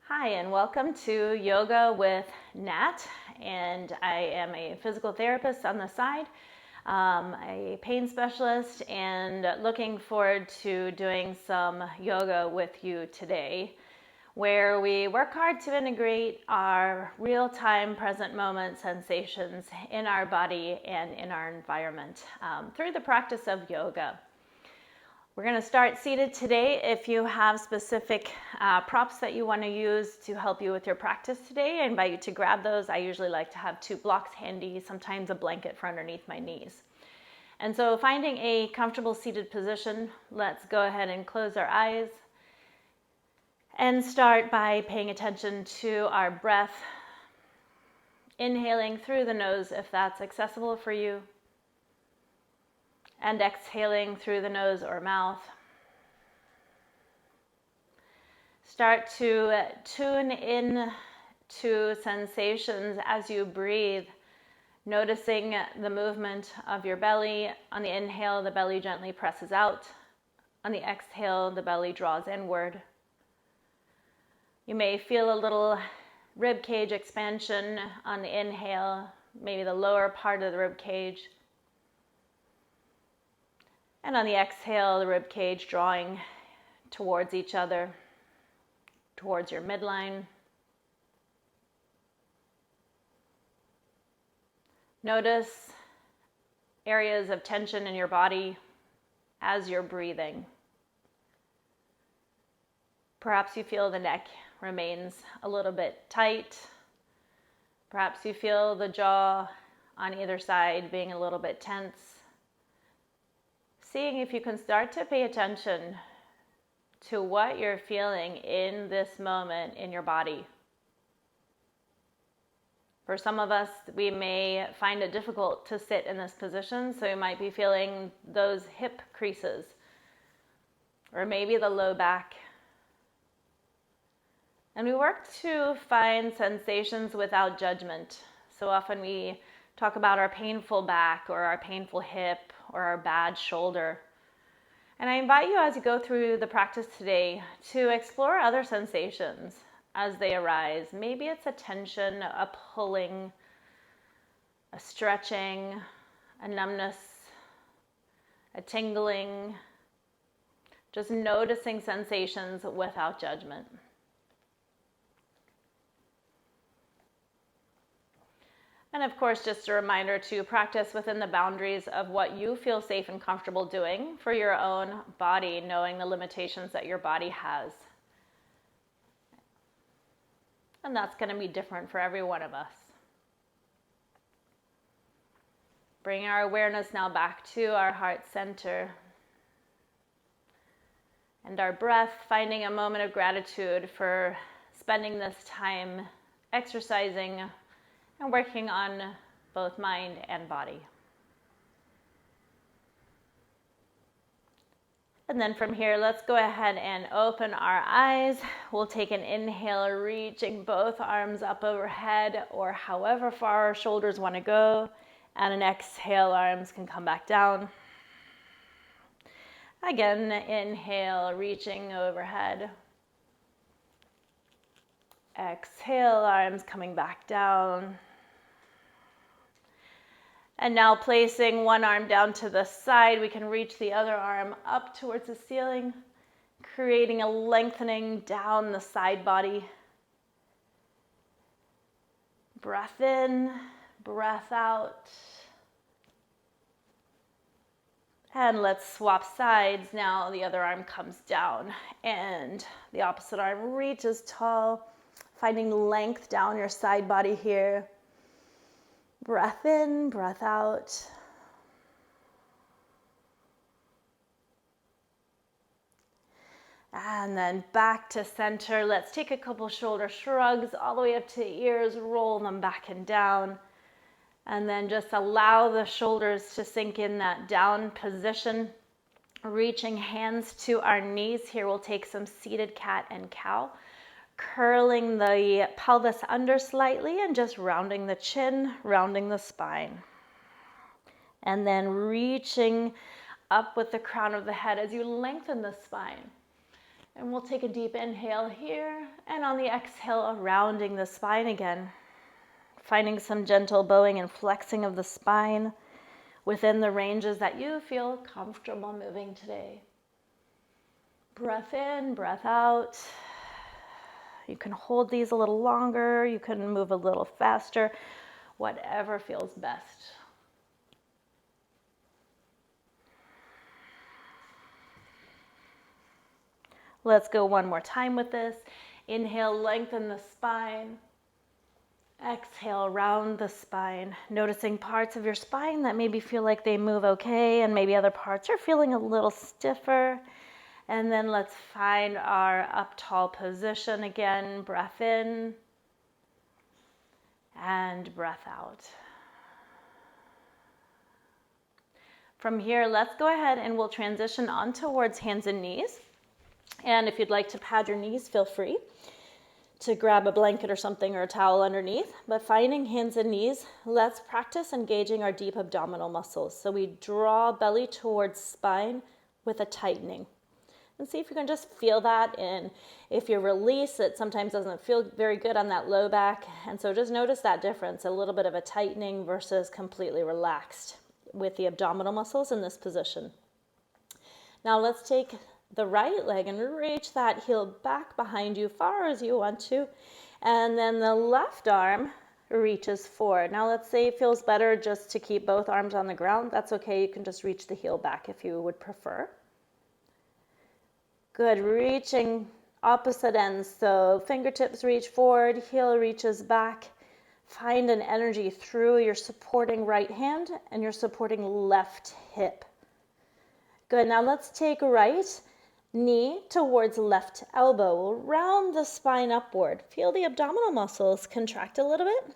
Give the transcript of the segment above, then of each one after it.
Hi, and welcome to Yoga with Nat. And I am a physical therapist on the side, a pain specialist, and looking forward to doing some yoga with you today, where we work hard to integrate our real-time present moment sensations in our body and in our environment through the practice of yoga. We're going to start seated today. If you have specific props that you want to use to help you with your practice today, I invite you to grab those. I usually like to have 2 blocks handy, sometimes a blanket for underneath my knees. And so finding a comfortable seated position, let's go ahead and close our eyes and start by paying attention to our breath. Inhaling through the nose if that's accessible for you, and exhaling through the nose or mouth. Start to tune in to sensations as you breathe, noticing the movement of your belly. On the inhale, the belly gently presses out. On the exhale, the belly draws inward. You may feel a little rib cage expansion on the inhale, maybe the lower part of the rib cage. And on the exhale, the rib cage drawing towards each other, towards your midline. Notice areas of tension in your body as you're breathing. Perhaps you feel the neck remains a little bit tight. Perhaps you feel the jaw on either side being a little bit tense. Seeing if you can start to pay attention to what you're feeling in this moment in your body. For some of us, we may find it difficult to sit in this position, so you might be feeling those hip creases, or maybe the low back. And we work to find sensations without judgment. So often we talk about our painful back or our painful hip or our bad shoulder. And I invite you as you go through the practice today to explore other sensations as they arise. Maybe it's a tension, a pulling, a stretching, a numbness, a tingling. Just noticing sensations without judgment. And of course, just a reminder to practice within the boundaries of what you feel safe and comfortable doing for your own body, knowing the limitations that your body has. And that's going to be different for every one of us. Bring our awareness now back to our heart center. And our breath, finding a moment of gratitude for spending this time exercising and working on both mind and body. And then from here, let's go ahead and open our eyes. We'll take an inhale, reaching both arms up overhead or however far our shoulders want to go. And an exhale, arms can come back down. Again, inhale, reaching overhead. Exhale, arms coming back down. And now placing one arm down to the side, we can reach the other arm up towards the ceiling, creating a lengthening down the side body. Breath in, breath out. And let's swap sides. Now the other arm comes down and the opposite arm reaches tall, finding length down your side body here. Breath in, breath out. And then back to center. Let's take a couple shoulder shrugs all the way up to the ears, roll them back and down. And then just allow the shoulders to sink in that down position. Reaching hands to our knees. Here we'll take some seated cat and cow. Curling the pelvis under slightly and just rounding the chin, rounding the spine. And then reaching up with the crown of the head as you lengthen the spine. And we'll take a deep inhale here, and on the exhale, rounding the spine again. Finding some gentle bowing and flexing of the spine within the ranges that you feel comfortable moving today. Breath in, breath out. You can hold these a little longer, you can move a little faster, whatever feels best. Let's go one more time with this. Inhale, lengthen the spine. Exhale, round the spine. Noticing parts of your spine that maybe feel like they move okay, and maybe other parts are feeling a little stiffer. And then let's find our up tall position again. Breath in and breath out. From here, let's go ahead and we'll transition on towards hands and knees. And if you'd like to pad your knees, feel free to grab a blanket or something or a towel underneath. But finding hands and knees, let's practice engaging our deep abdominal muscles. So we draw belly towards spine with a tightening. And see if you can just feel that in. If you release, it sometimes doesn't feel very good on that low back. And so just notice that difference, a little bit of a tightening versus completely relaxed with the abdominal muscles in this position. Now let's take the right leg and reach that heel back behind you far as you want to. And then the left arm reaches forward. Now let's say it feels better just to keep both arms on the ground. That's okay. You can just reach the heel back if you would prefer. Good. Reaching opposite ends. So fingertips reach forward, heel reaches back. Find an energy through your supporting right hand and your supporting left hip. Good. Now let's take right knee towards left elbow. We'll round the spine upward. Feel the abdominal muscles contract a little bit.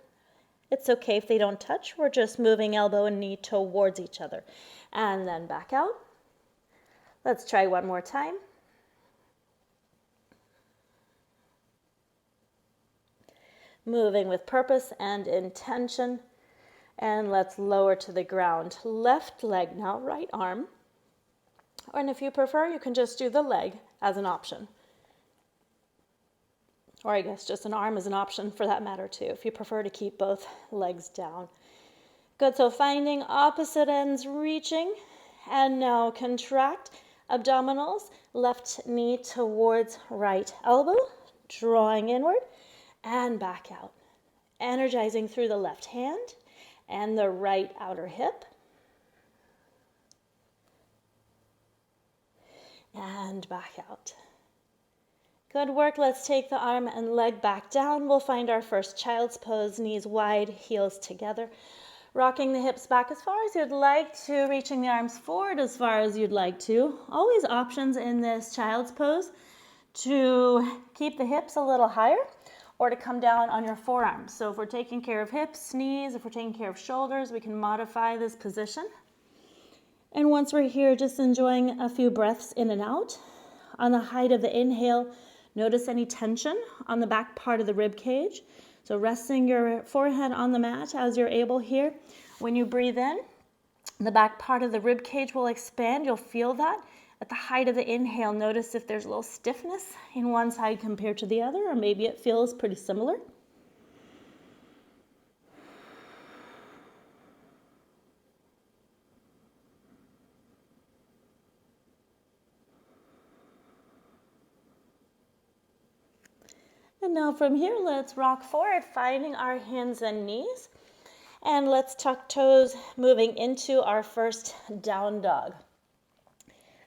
It's okay if they don't touch. We're just moving elbow and knee towards each other. And then back out. Let's try one more time. Moving with purpose and intention. And let's lower to the ground. Left leg now, right arm. And if you prefer, you can just do the leg as an option. Or I guess just an arm is an option for that matter too, if you prefer to keep both legs down. Good, so finding opposite ends reaching. And now contract abdominals, left knee towards right elbow, drawing inward and back out. Energizing through the left hand and the right outer hip. And back out. Good work. Let's take the arm and leg back down. We'll find our first child's pose, knees wide, heels together. Rocking the hips back as far as you'd like to, reaching the arms forward as far as you'd like to. Always options in this child's pose to keep the hips a little higher or to come down on your forearms. So if we're taking care of hips, knees, if we're taking care of shoulders, we can modify this position. And once we're here, just enjoying a few breaths in and out. On the height of the inhale, notice any tension on the back part of the rib cage. So resting your forehead on the mat as you're able here. When you breathe in, the back part of the rib cage will expand. You'll feel that. At the height of the inhale, notice if there's a little stiffness in one side compared to the other, or maybe it feels pretty similar. And now from here, let's rock forward, finding our hands and knees. And let's tuck toes, moving into our first down dog.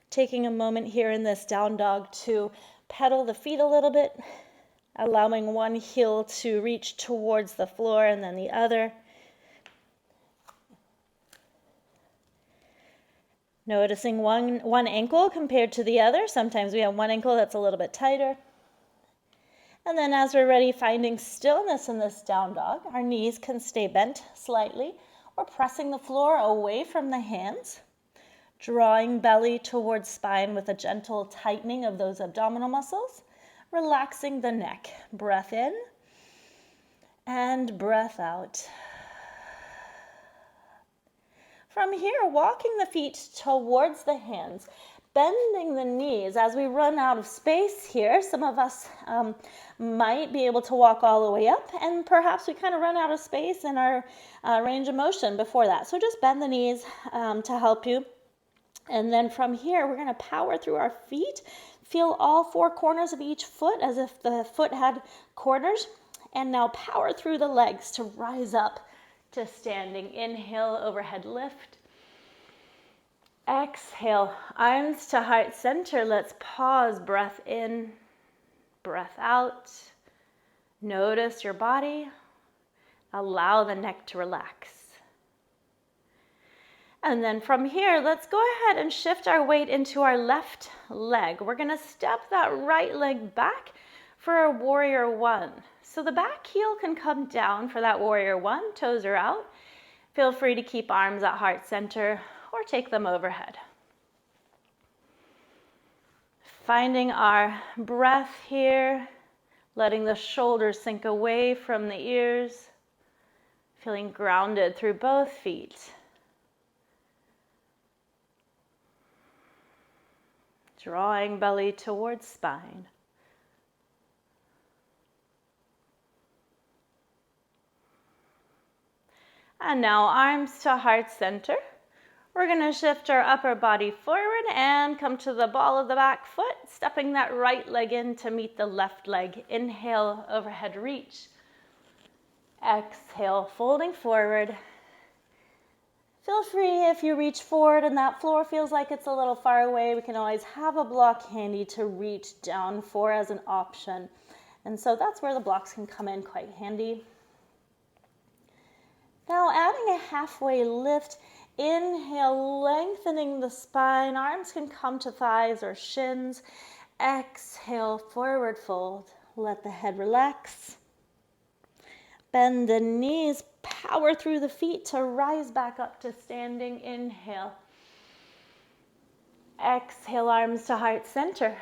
Taking a moment here in this down dog to pedal the feet a little bit, allowing one heel to reach towards the floor and then the other. Noticing one ankle compared to the other. Sometimes we have one ankle that's a little bit tighter. And then as we're ready, finding stillness in this down dog, our knees can stay bent slightly. We're pressing the floor away from the hands, drawing belly towards spine with a gentle tightening of those abdominal muscles, relaxing the neck. Breath in and breath out. From here, walking the feet towards the hands, bending the knees as we run out of space here. Some of us might be able to walk all the way up, and perhaps we kind of run out of space in our range of motion before that. So just bend the knees to help you. And then from here, we're going to power through our feet. Feel all four corners of each foot as if the foot had corners. And now power through the legs to rise up to standing. Inhale, overhead lift. Exhale, arms to heart center. Let's pause, breath in, breath out. Notice your body. Allow the neck to relax. And then from here, let's go ahead and shift our weight into our left leg. We're gonna step that right leg back for a warrior one. So the back heel can come down for that warrior one, toes are out. Feel free to keep arms at heart center or take them overhead. Finding our breath here, letting the shoulders sink away from the ears, feeling grounded through both feet. Drawing belly towards spine. And now arms to heart center. We're going to shift our upper body forward and come to the ball of the back foot, stepping that right leg in to meet the left leg. Inhale, overhead reach. Exhale, folding forward. Feel free if you reach forward and that floor feels like it's a little far away, we can always have a block handy to reach down for as an option. And so that's where the blocks can come in quite handy. Now adding a halfway lift. Inhale, lengthening the spine. Arms can come to thighs or shins. Exhale, forward fold. Let the head relax. Bend the knees, power through the feet to rise back up to standing. Inhale. Exhale, arms to heart center.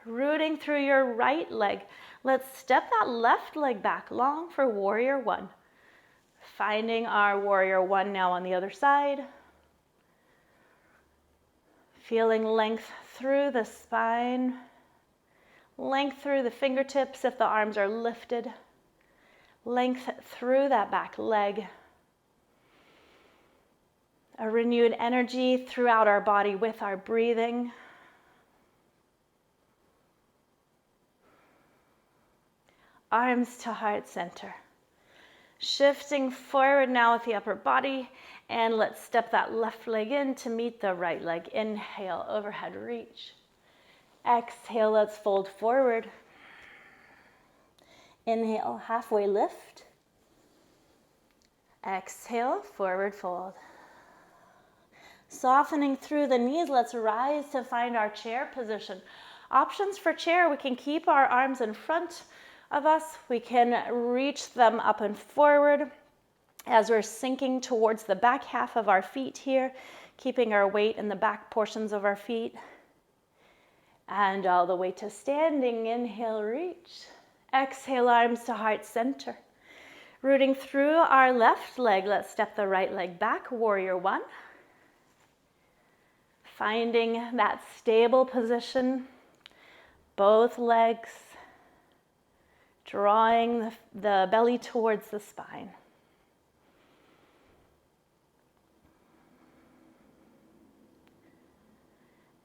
Rooting through your right leg. Let's step that left leg back long for warrior one. Finding our warrior one now on the other side. Feeling length through the spine. Length through the fingertips if the arms are lifted. Length through that back leg. A renewed energy throughout our body with our breathing. Arms to heart center. Shifting forward now with the upper body, and let's step that left leg in to meet the right leg. Inhale, overhead reach. Exhale, let's fold forward. Inhale, halfway lift. Exhale, forward fold. Softening through the knees, let's rise to find our chair position. Options for chair, we can keep our arms in front of us. We can reach them up and forward as we're sinking towards the back half of our feet here, keeping our weight in the back portions of our feet. And all the way to standing. Inhale, reach. Exhale, arms to heart center. Rooting through our left leg, let's step the right leg back, warrior one. Finding that stable position, both legs. Drawing the belly towards the spine.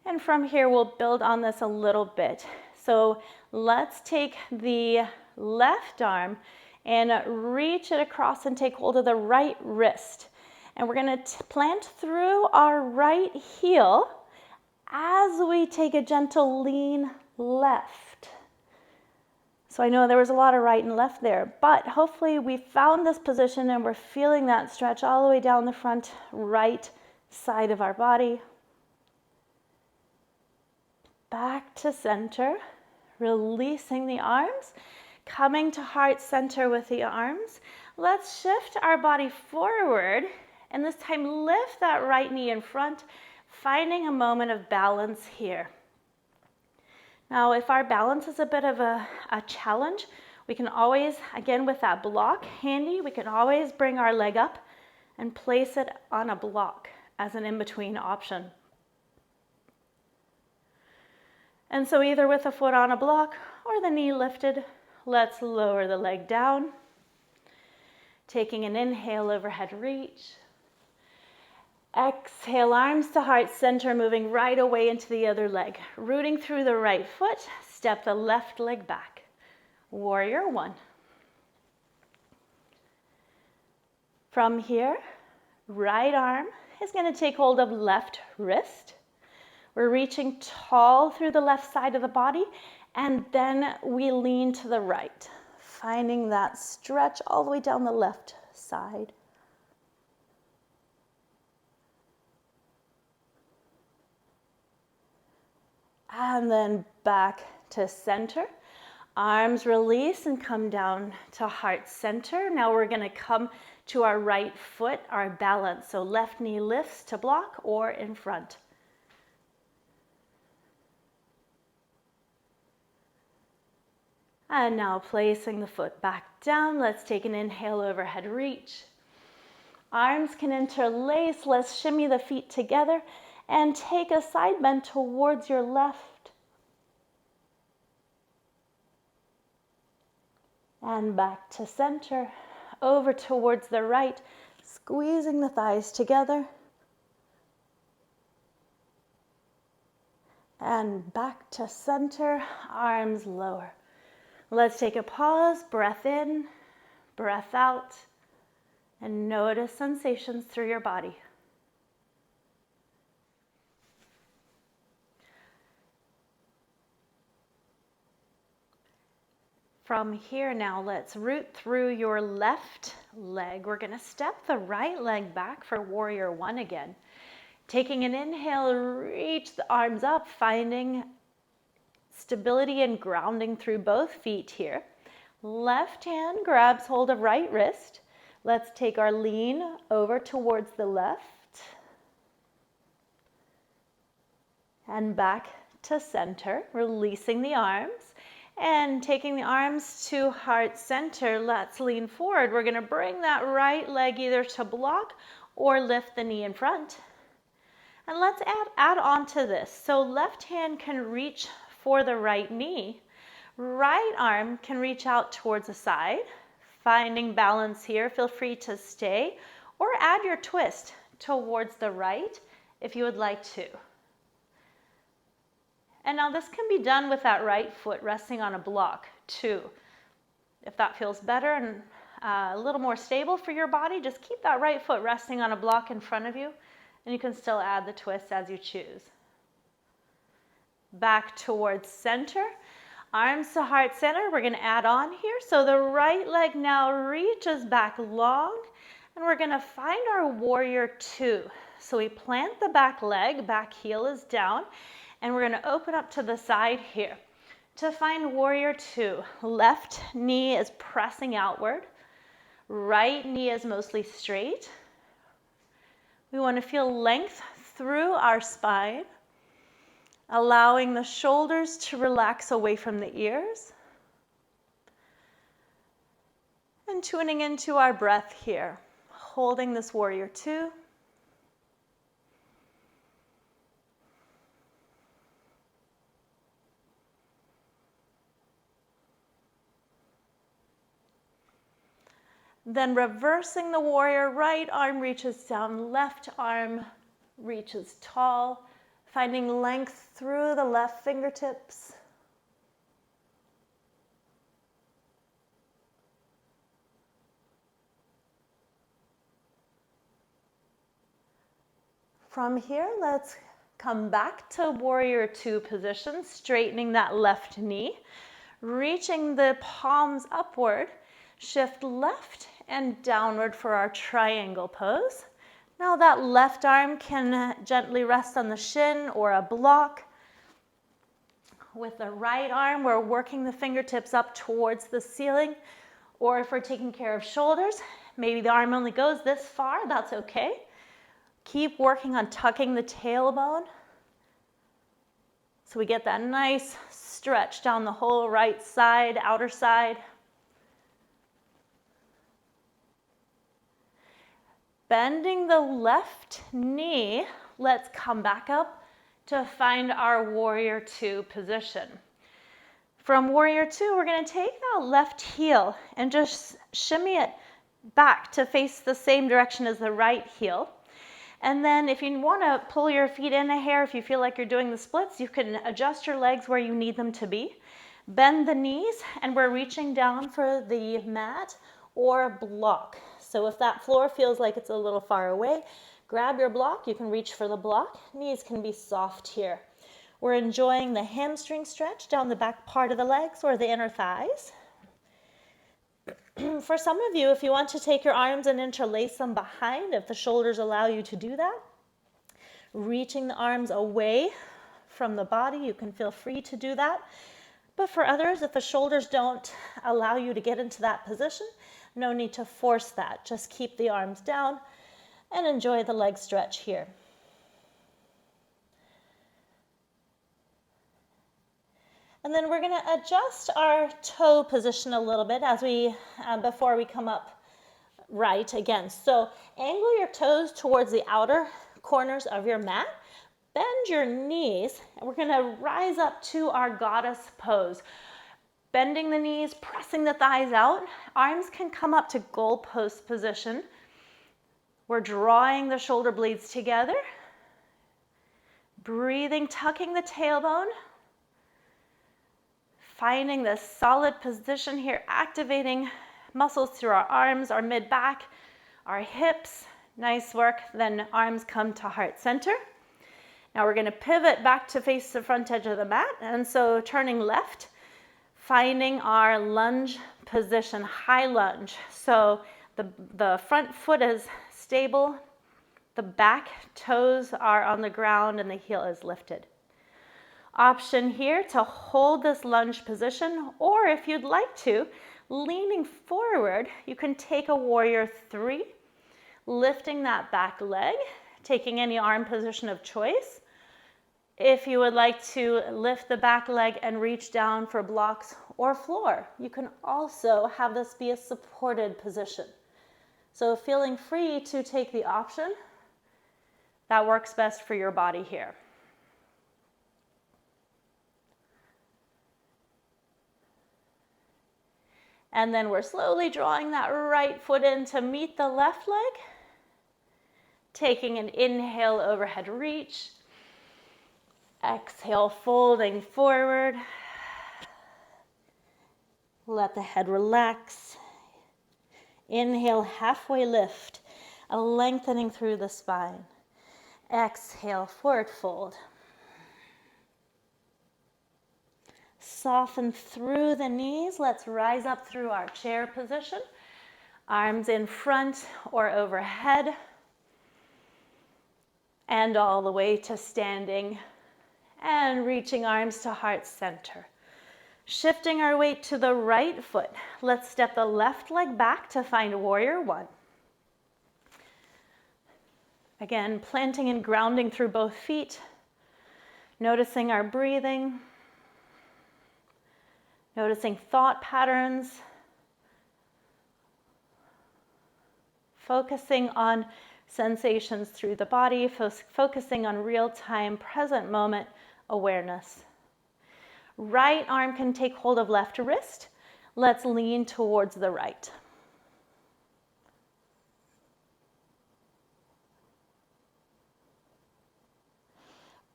And from here, we'll build on this a little bit. So let's take the left arm and reach it across and take hold of the right wrist. And we're going to plant through our right heel as we take a gentle lean left. So I know there was a lot of right and left there, but hopefully we found this position and we're feeling that stretch all the way down the front right side of our body. Back to center, releasing the arms, coming to heart center with the arms. Let's shift our body forward, and this time lift that right knee in front, finding a moment of balance here. Now, if our balance is a bit of a challenge, we can always, again with that block handy, we can always bring our leg up and place it on a block as an in-between option. And so either with the foot on a block or the knee lifted, let's lower the leg down. Taking an inhale, overhead reach. Exhale, arms to heart center, moving right away into the other leg. Rooting through the right foot, step the left leg back. Warrior one. From here, right arm is going to take hold of left wrist. We're reaching tall through the left side of the body, and then we lean to the right, finding that stretch all the way down the left side. And then back to center. Arms release and come down to heart center. Now we're going to come to our right foot, our balance. So left knee lifts to block or in front. And now placing the foot back down, let's take an inhale, overhead reach. Arms can interlace, let's shimmy the feet together and take a side bend towards your left. And back to center, over towards the right, squeezing the thighs together. And back to center, arms lower. Let's take a pause, breath in, breath out, and notice sensations through your body. From here now, let's root through your left leg. We're going to step the right leg back for warrior one again. Taking an inhale, reach the arms up, finding stability and grounding through both feet here. Left hand grabs hold of right wrist. Let's take our lean over towards the left. And back to center, releasing the arms. And taking the arms to heart center, let's lean forward. We're going to bring that right leg either to block or lift the knee in front. And let's add on to this. So left hand can reach for the right knee. Right arm can reach out towards the side. Finding balance here, feel free to stay or add your twist towards the right if you would like to. And now this can be done with that right foot resting on a block too. If that feels better and a little more stable for your body, just keep that right foot resting on a block in front of you, and you can still add the twist as you choose. Back towards center, arms to heart center. We're going to add on here. So the right leg now reaches back long, and we're going to find our warrior two. So we plant the back leg, back heel is down, and we're going to open up to the side here. To find warrior two, left knee is pressing outward, right knee is mostly straight. We want to feel length through our spine, allowing the shoulders to relax away from the ears, and tuning into our breath here, holding this warrior two. Then reversing the warrior, right arm reaches down, left arm reaches tall, finding length through the left fingertips. From here, let's come back to warrior two position, straightening that left knee, reaching the palms upward, shift left and downward for our triangle pose. Now that left arm can gently rest on the shin or a block. With the right arm, we're working the fingertips up towards the ceiling, or if we're taking care of shoulders, maybe the arm only goes this far, that's okay. Keep working on tucking the tailbone so we get that nice stretch down the whole right side, outer side. Bending the left knee, let's come back up to find our warrior two position. From warrior two, we're going to take that left heel and just shimmy it back to face the same direction as the right heel. And then if you want to pull your feet in a hair, if you feel like you're doing the splits, you can adjust your legs where you need them to be. Bend the knees, and we're reaching down for the mat or block. So if that floor feels like it's a little far away, grab your block. You can reach for the block. Knees can be soft here. We're enjoying the hamstring stretch down the back part of the legs or the inner thighs. For some of you, if you want to take your arms and interlace them behind, if the shoulders allow you to do that, reaching the arms away from the body, you can feel free to do that. But for others, if the shoulders don't allow you to get into that position, no need to force that. Just keep the arms down and enjoy the leg stretch here. And then we're going to adjust our toe position a little bit as we, before we come up right again. So angle your toes towards the outer corners of your mat. Bend your knees, and we're going to rise up to our goddess pose. Bending the knees, pressing the thighs out. Arms can come up to goalpost position. We're drawing the shoulder blades together. Breathing, tucking the tailbone. Finding this solid position here, activating muscles through our arms, our mid-back, our hips. Nice work. Then arms come to heart center. Now we're going to pivot back to face the front edge of the mat. And so turning left, finding our lunge position, high lunge. So the front foot is stable, the back toes are on the ground, and the heel is lifted. Option here to hold this lunge position, or if you'd like to, leaning forward, you can take a warrior three, lifting that back leg, taking any arm position of choice. If you would like to lift the back leg and reach down for blocks or floor, you can also have this be a supported position. So feeling free to take the option that works best for your body here. And then we're slowly drawing that right foot in to meet the left leg. Taking an inhale, overhead reach. Exhale, folding forward. Let the head relax. Inhale, halfway lift, a lengthening through the spine. Exhale, forward fold. Soften through the knees. Let's rise up through our chair position. Arms in front or overhead. And all the way to standing and reaching arms to heart center. Shifting our weight to the right foot. Let's step the left leg back to find warrior one. Again, planting and grounding through both feet. Noticing our breathing. Noticing thought patterns. Focusing on sensations through the body, focusing on real-time, present moment awareness. Right arm can take hold of left wrist. Let's lean towards the right.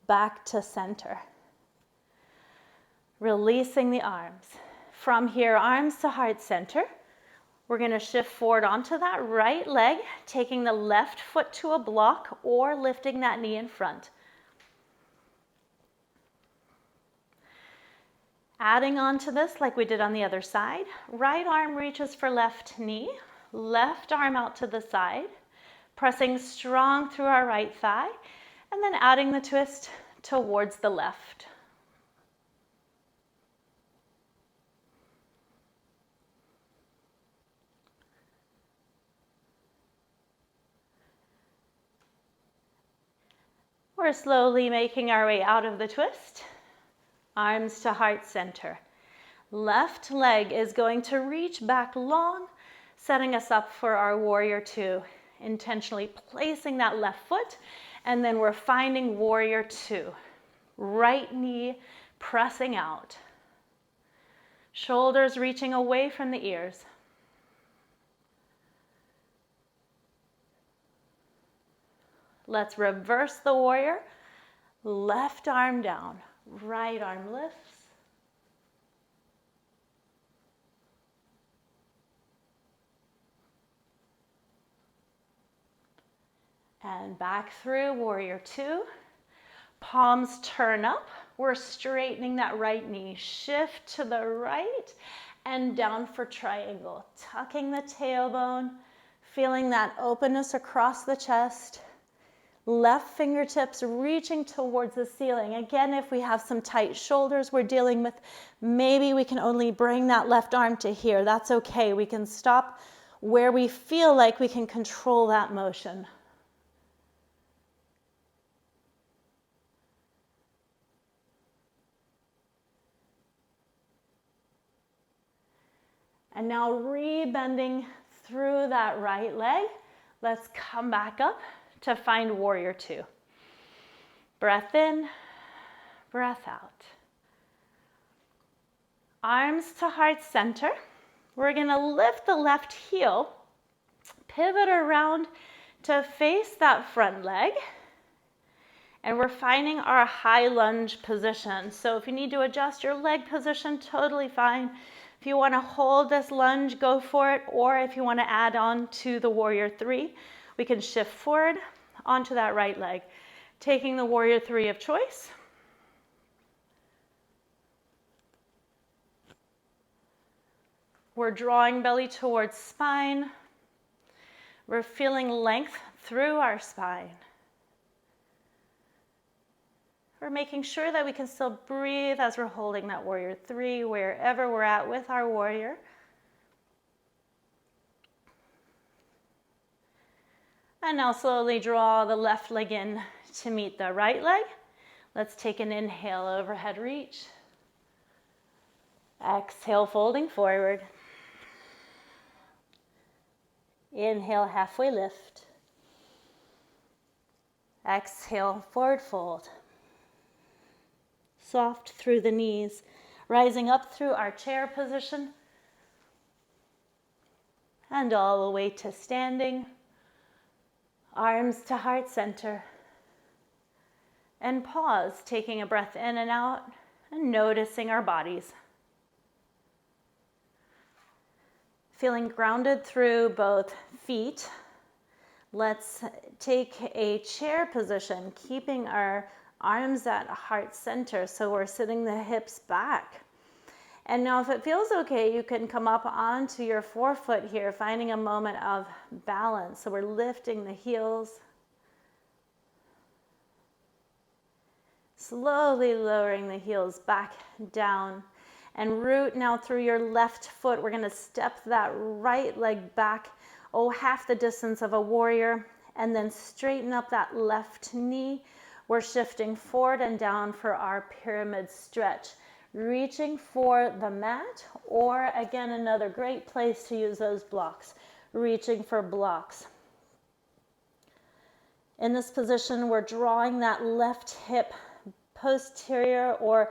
Back to center. Releasing the arms. From here, arms to heart center. We're going to shift forward onto that right leg, taking the left foot to a block or lifting that knee in front. Adding on to this like we did on the other side. Right arm reaches for left knee, left arm out to the side, pressing strong through our right thigh, and then adding the twist towards the left. We're slowly making our way out of the twist. Arms to heart center. Left leg is going to reach back long, setting us up for our warrior two. Intentionally placing that left foot, and then we're finding warrior two. Right knee pressing out. Shoulders reaching away from the ears. Let's reverse the warrior. Left arm down, right arm lifts. And back through warrior two. Palms turn up. We're straightening that right knee. Shift to the right and down for triangle. Tucking the tailbone, feeling that openness across the chest. Left fingertips reaching towards the ceiling. Again, if we have some tight shoulders we're dealing with, maybe we can only bring that left arm to here. That's okay. We can stop where we feel like we can control that motion. And now rebending through that right leg. Let's come back up to find warrior two. Breath in, breath out. Arms to heart center. We're gonna lift the left heel, pivot around to face that front leg, and we're finding our high lunge position. So if you need to adjust your leg position, totally fine. If you want to hold this lunge, go for it. Or if you want to add on to the warrior three, we can shift forward onto that right leg. Taking the warrior three of choice. We're drawing belly towards spine. We're feeling length through our spine. We're making sure that we can still breathe as we're holding that warrior three, wherever we're at with our warrior. And now slowly draw the left leg in to meet the right leg. Let's take an inhale, overhead reach. Exhale, folding forward. Inhale, halfway lift. Exhale, forward fold. Soft through the knees, rising up through our chair position and all the way to standing, arms to heart center, and pause, taking a breath in and out and noticing our bodies. Feeling grounded through both feet. Let's take a chair position, keeping our arms at heart center, so we're sitting the hips back. And now if it feels okay, you can come up onto your forefoot here, finding a moment of balance. So we're lifting the heels, slowly lowering the heels back down, and root now through your left foot. We're going to step that right leg back, half the distance of a warrior, and then straighten up that left knee. We're shifting forward and down for our pyramid stretch, reaching for the mat, or again, another great place to use those blocks, reaching for blocks. In this position, we're drawing that left hip posterior or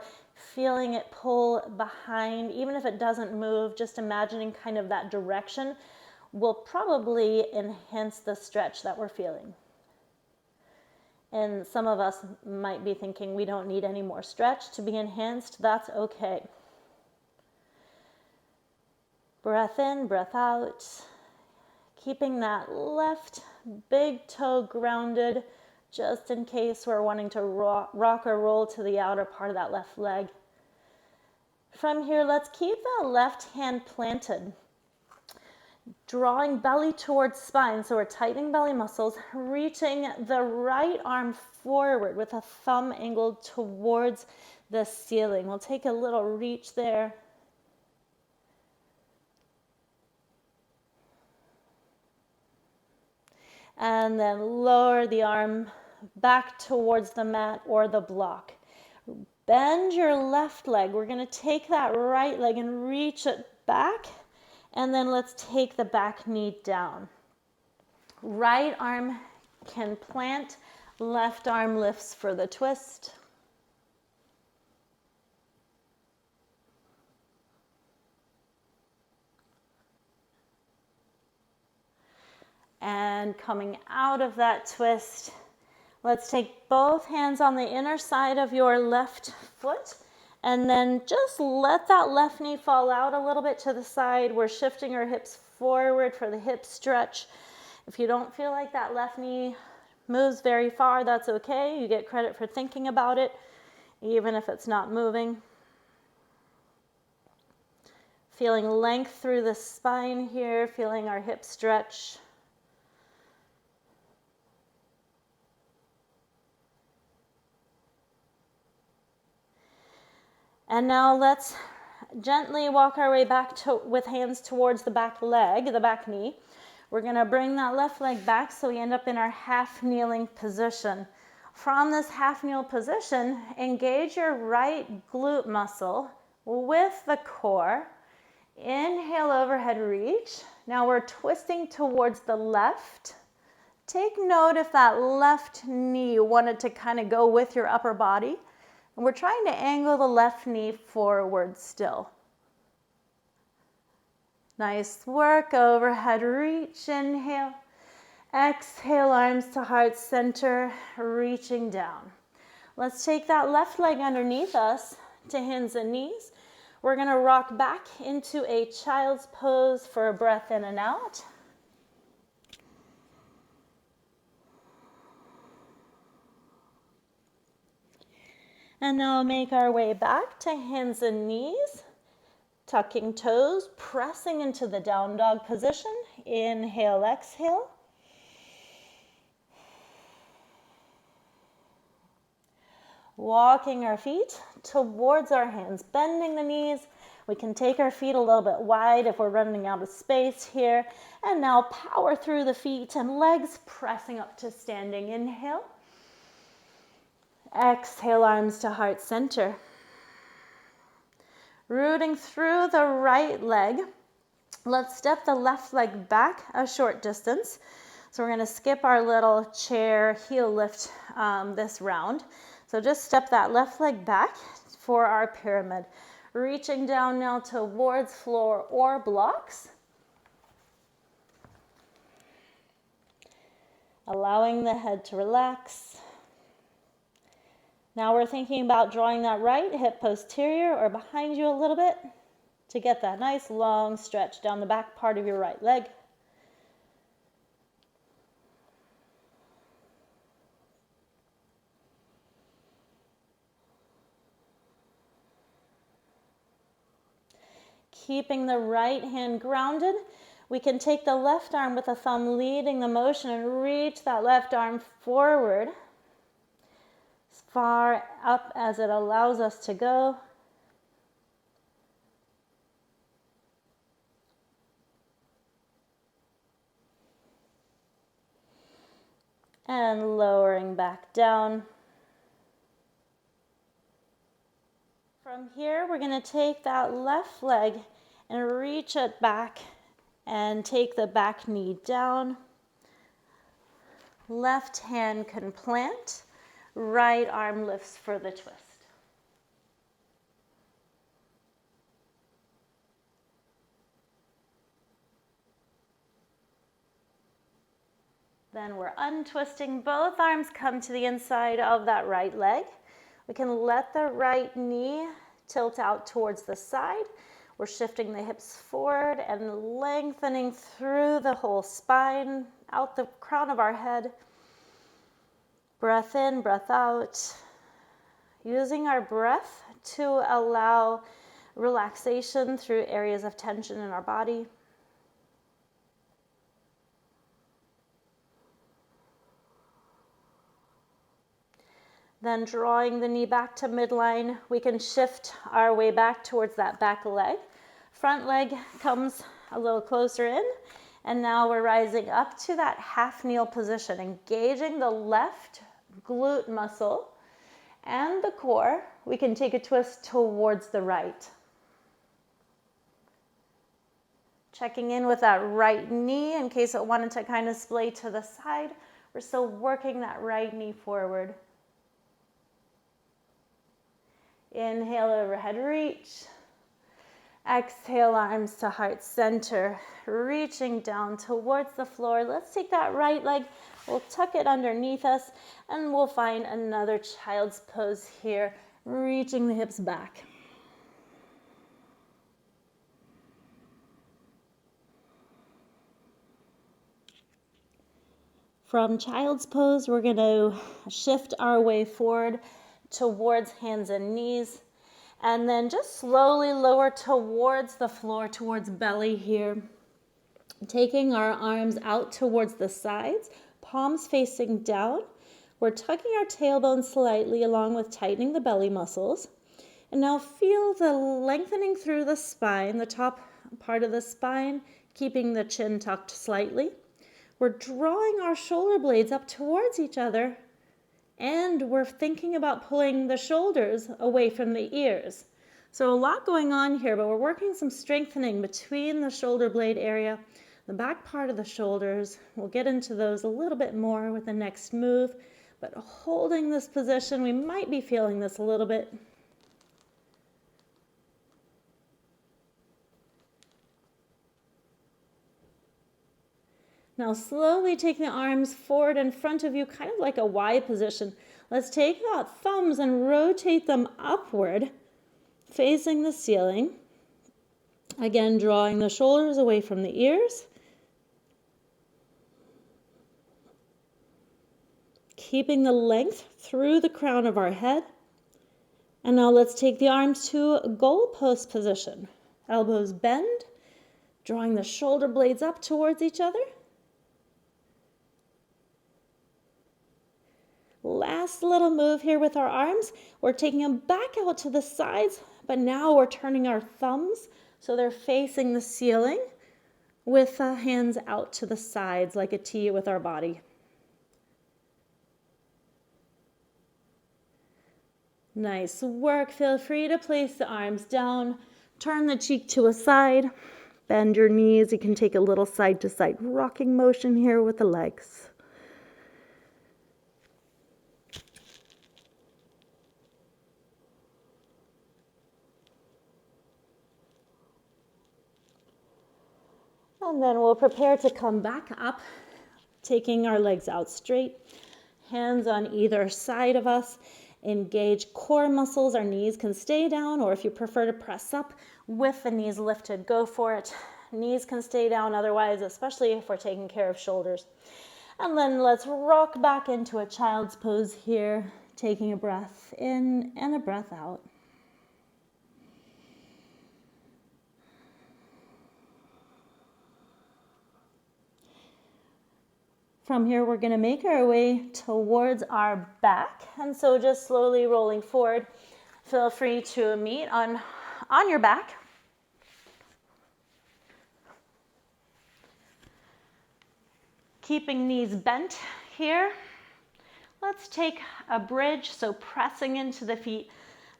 feeling it pull behind. Even if it doesn't move, just imagining kind of that direction will probably enhance the stretch that we're feeling. And some of us might be thinking we don't need any more stretch to be enhanced. That's okay. Breath in, breath out. Keeping that left big toe grounded, just in case we're wanting to rock or roll to the outer part of that left leg. From here, let's keep that left hand planted. Drawing belly towards spine, so we're tightening belly muscles, reaching the right arm forward with a thumb angled towards the ceiling. We'll take a little reach there. And then lower the arm back towards the mat or the block. Bend your left leg. We're going to take that right leg and reach it back. And then let's take the back knee down. Right arm can plant, left arm lifts for the twist. And coming out of that twist, let's take both hands on the inner side of your left foot and then just let that left knee fall out a little bit to the side. We're shifting our hips forward for the hip stretch. If you don't feel like that left knee moves very far, that's okay. You get credit for thinking about it, even if it's not moving. Feeling length through the spine here, feeling our hip stretch. And now let's gently walk our way back with hands towards the back leg, the back knee. We're going to bring that left leg back so we end up in our half kneeling position. From this half kneel position, engage your right glute muscle with the core. Inhale, overhead reach. Now we're twisting towards the left. Take note if that left knee wanted to kind of go with your upper body. And we're trying to angle the left knee forward still. Nice work, overhead reach, inhale. Exhale, arms to heart center, reaching down. Let's take that left leg underneath us to hands and knees. We're gonna rock back into a child's pose for a breath in and out. And now make our way back to hands and knees, tucking toes, pressing into the down dog position. Inhale, exhale. Walking our feet towards our hands, bending the knees. We can take our feet a little bit wide if we're running out of space here. And now power through the feet and legs, pressing up to standing. Inhale. Exhale, arms to heart center. Rooting through the right leg. Let's step the left leg back a short distance. So we're going to skip our little chair heel lift this round. So just step that left leg back for our pyramid. Reaching down now towards floor or blocks. Allowing the head to relax. Now we're thinking about drawing that right hip posterior or behind you a little bit to get that nice long stretch down the back part of your right leg. Keeping the right hand grounded, we can take the left arm with the thumb leading the motion and reach that left arm forward as far up as it allows us to go. And lowering back down. From here, we're going to take that left leg and reach it back and take the back knee down. Left hand can plant, right arm lifts for the twist. Then we're untwisting, both arms come to the inside of that right leg. We can let the right knee tilt out towards the side. We're shifting the hips forward and lengthening through the whole spine, out the crown of our head. Breath in, breath out. Using our breath to allow relaxation through areas of tension in our body. Then drawing the knee back to midline, we can shift our way back towards that back leg. Front leg comes a little closer in, and now we're rising up to that half kneel position, engaging the left glute muscle and the core. We can take a twist towards the right. Checking in with that right knee in case it wanted to kind of splay to the side. We're still working that right knee forward. Inhale, overhead reach. Exhale, arms to heart center, reaching down towards the floor. Let's take that right leg, we'll tuck it underneath us, and we'll find another child's pose here, reaching the hips back. From child's pose, we're going to shift our way forward towards hands and knees, and then just slowly lower towards the floor, towards belly here. Taking our arms out towards the sides, palms facing down. We're tucking our tailbone slightly along with tightening the belly muscles. And now feel the lengthening through the spine, the top part of the spine, keeping the chin tucked slightly. We're drawing our shoulder blades up towards each other, and we're thinking about pulling the shoulders away from the ears. So a lot going on here, but we're working some strengthening between the shoulder blade area, the back part of the shoulders. We'll get into those a little bit more with the next move, but holding this position, we might be feeling this a little bit. Now slowly take the arms forward in front of you, kind of like a Y position. Let's take our thumbs and rotate them upward, facing the ceiling. Again, drawing the shoulders away from the ears. Keeping the length through the crown of our head. And now let's take the arms to goalpost position. Elbows bend, drawing the shoulder blades up towards each other. Last little move here with our arms. We're taking them back out to the sides, but now we're turning our thumbs so they're facing the ceiling with the hands out to the sides like a T with our body. Nice work. Feel free to place the arms down, turn the cheek to a side, bend your knees. You can take a little side to side rocking motion here with the legs. And then we'll prepare to come back up, taking our legs out straight, hands on either side of us. Engage core muscles. Our knees can stay down, or if you prefer to press up with the knees lifted, go for it. Knees can stay down otherwise, especially if we're taking care of shoulders. And then let's rock back into a child's pose here, taking a breath in and a breath out. From here, we're going to make our way towards our back. And so just slowly rolling forward, feel free to meet on your back. Keeping knees bent here. Let's take a bridge, so pressing into the feet,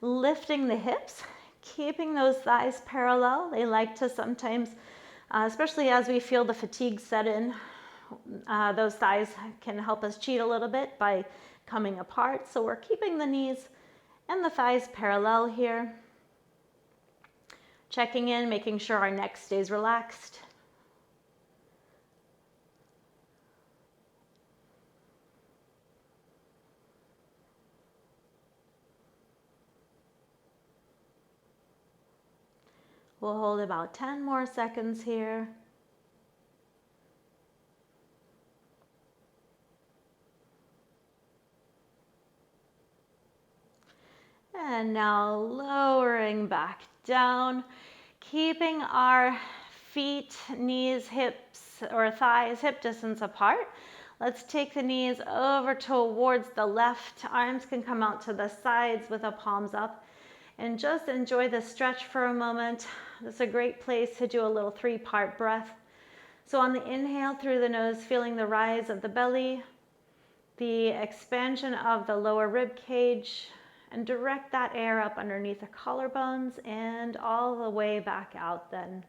lifting the hips, keeping those thighs parallel. They like to sometimes, especially as we feel the fatigue set in, those thighs can help us cheat a little bit by coming apart. So we're keeping the knees and the thighs parallel here. Checking in, making sure our neck stays relaxed. We'll hold about 10 more seconds here. And now lowering back down, keeping our feet, knees, hips, or thighs hip distance apart. Let's take the knees over towards the left. Arms can come out to the sides with the palms up. And just enjoy the stretch for a moment. This is a great place to do a little 3-part breath. So on the inhale through the nose, feeling the rise of the belly, the expansion of the lower rib cage, and direct that air up underneath the collarbones and all the way back out then.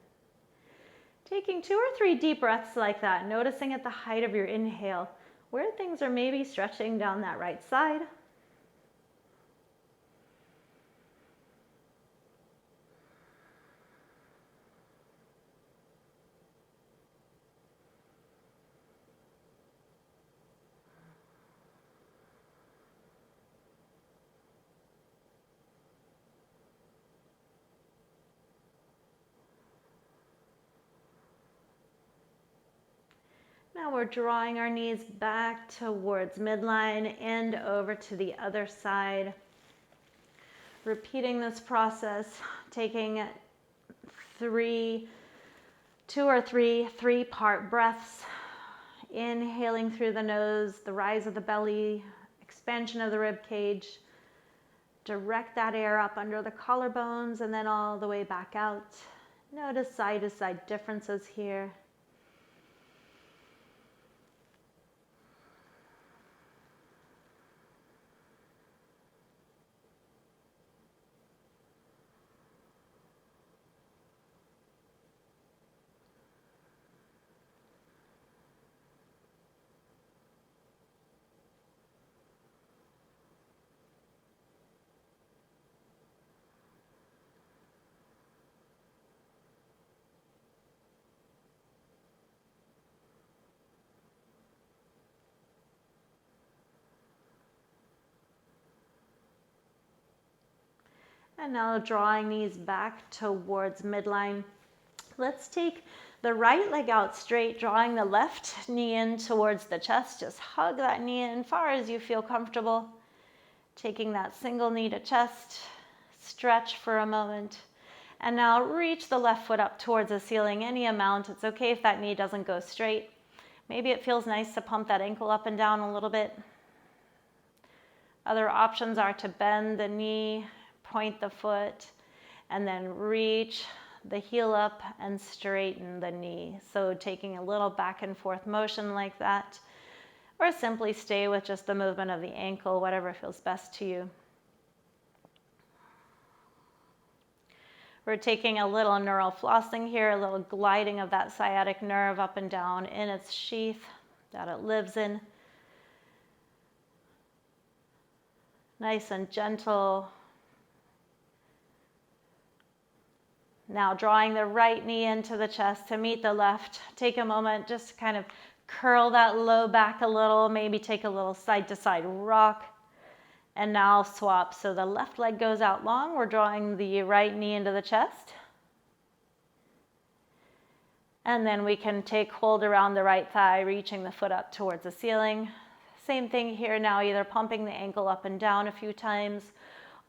Taking 2 or 3 deep breaths like that, noticing at the height of your inhale where things are maybe stretching down that right side. we're drawing our knees back towards midline and over to the other side. Repeating this process, taking two or three three-part breaths. Inhaling through the nose, the rise of the belly, expansion of the rib cage. Direct that air up under the collarbones and then all the way back out. Notice side to side differences here. And now drawing knees back towards midline. Let's take the right leg out straight, drawing the left knee in towards the chest. Just hug that knee in far as you feel comfortable. Taking that single knee to chest, stretch for a moment. And now reach the left foot up towards the ceiling any amount. It's okay if that knee doesn't go straight. Maybe it feels nice to pump that ankle up and down a little bit. Other options are to bend the knee, point the foot, and then reach the heel up and straighten the knee. So taking a little back and forth motion like that, or simply stay with just the movement of the ankle, whatever feels best to you. We're taking a little neural flossing here, a little gliding of that sciatic nerve up and down in its sheath that it lives in. Nice and gentle. Now drawing the right knee into the chest to meet the left. Take a moment just to kind of curl that low back a little, maybe take a little side to side rock. And now swap. So the left leg goes out long. We're drawing the right knee into the chest. And then we can take hold around the right thigh, reaching the foot up towards the ceiling. Same thing here now, either pumping the ankle up and down a few times,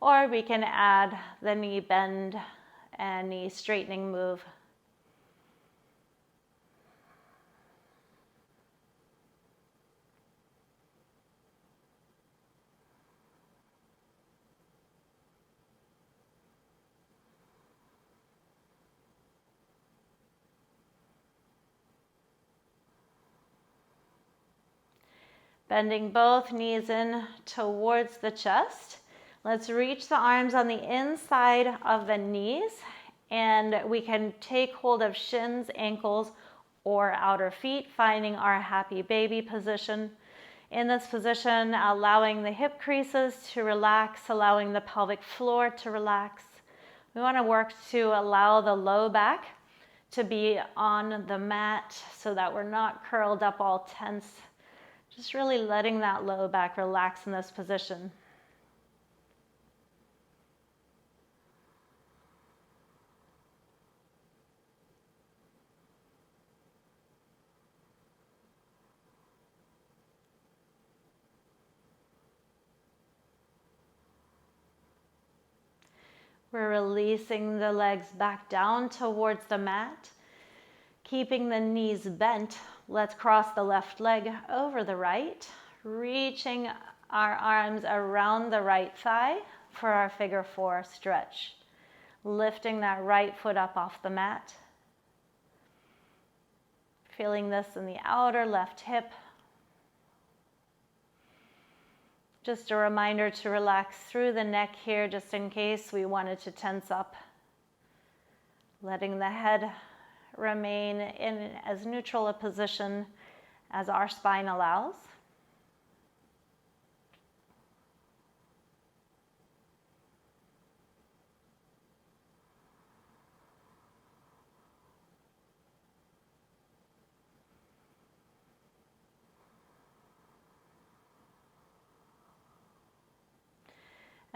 or we can add the knee bend and knee straightening move. Bending both knees in towards the chest. Let's reach the arms on the inside of the knees, and we can take hold of shins, ankles, or outer feet, finding our happy baby position. In this position, allowing the hip creases to relax, allowing the pelvic floor to relax. We want to work to allow the low back to be on the mat so that we're not curled up all tense. Just really letting that low back relax in this position. We're releasing the legs back down towards the mat, keeping the knees bent. Let's cross the left leg over the right, reaching our arms around the right thigh for our figure four stretch. Lifting that right foot up off the mat. Feeling this in the outer left hip. Just a reminder to relax through the neck here, just in case we wanted to tense up. Letting the head remain in as neutral a position as our spine allows.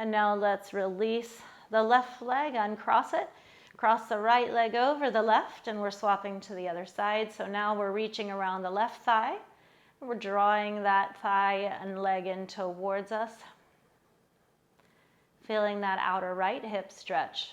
And now let's release the left leg, uncross it. Cross the right leg over the left and we're swapping to the other side. So now we're reaching around the left thigh. We're drawing that thigh and leg in towards us. Feeling that outer right hip stretch.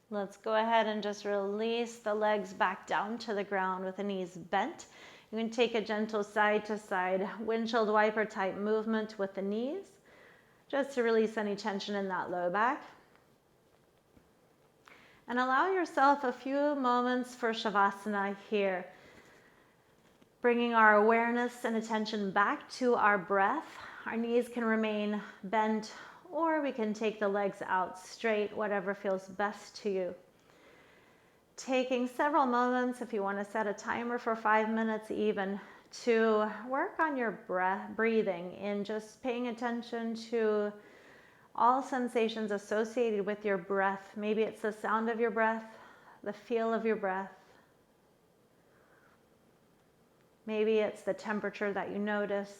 Let's go ahead and just release the legs back down to the ground with the knees bent. You can take a gentle side to side windshield wiper type movement with the knees, just to release any tension in that low back. And allow yourself a few moments for Shavasana here. Bringing our awareness and attention back to our breath. Our knees can remain bent, or we can take the legs out straight, whatever feels best to you. Taking several moments, if you want to set a timer for 5 minutes even, to work on your breathing and just paying attention to all sensations associated with your breath. Maybe it's the sound of your breath, the feel of your breath. Maybe it's the temperature that you notice.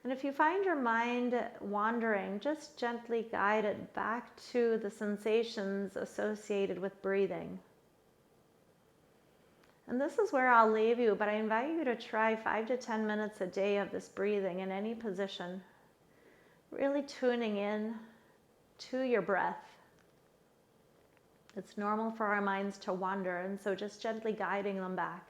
And if you find your mind wandering, just gently guide it back to the sensations associated with breathing. And this is where I'll leave you, but I invite you to try 5 to 10 minutes a day of this breathing in any position. Really tuning in to your breath. It's normal for our minds to wander, and so just gently guiding them back.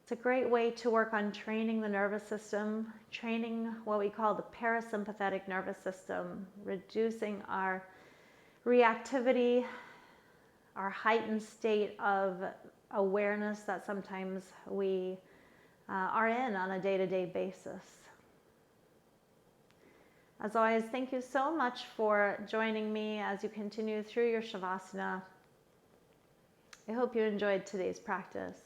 It's a great way to work on training the nervous system, training what we call the parasympathetic nervous system, reducing our reactivity, our heightened state of awareness that sometimes we are in on a day-to-day basis. As always, thank you so much for joining me as you continue through your Shavasana. I hope you enjoyed today's practice.